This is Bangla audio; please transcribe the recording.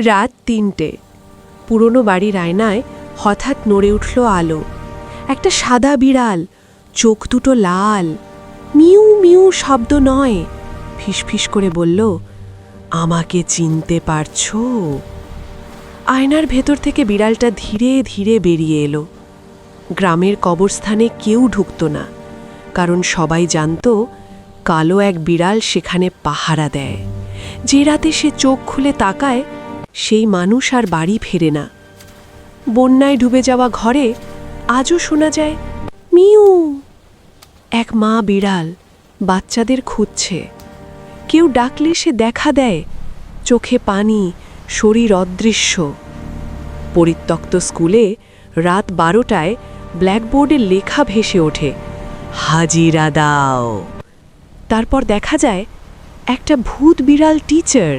রাত ৩টে। পুরনো বাড়ির আয়নায় হঠাৎ নড়ে উঠল আলো। একটা সাদা বিড়াল, চোখ দুটো লাল, মিউ মিউ শব্দ নয়, ফিসফিস করে বলল, আমাকে চিনতে পারছো? আয়নার ভেতর থেকে বিড়ালটা ধীরে ধীরে বেরিয়ে এলো। গ্রামের কবরস্থানে কেউ ঢুকত না, কারণ সবাই জানত কালো এক বিড়াল সেখানে পাহারা দেয়। যে রাতে সে চোখ খুলে তাকায়, সেই মানুষ আর বাড়ি ফেরে না। বন্যায় ডুবে যাওয়া ঘরে আজও শোনা যায় মিউ। এক মা বিড়াল বাচ্চাদের খুঁজছে। কেউ ডাকলে সে দেখা দেয়, চোখে পানি, শরীর অদৃশ্য। পরিত্যক্ত স্কুলে রাত 12টায় ব্ল্যাকবোর্ডে লেখা ভেসে ওঠে, হাজিরা দাও। তারপর দেখা যায় একটা ভূত বিড়াল টিচার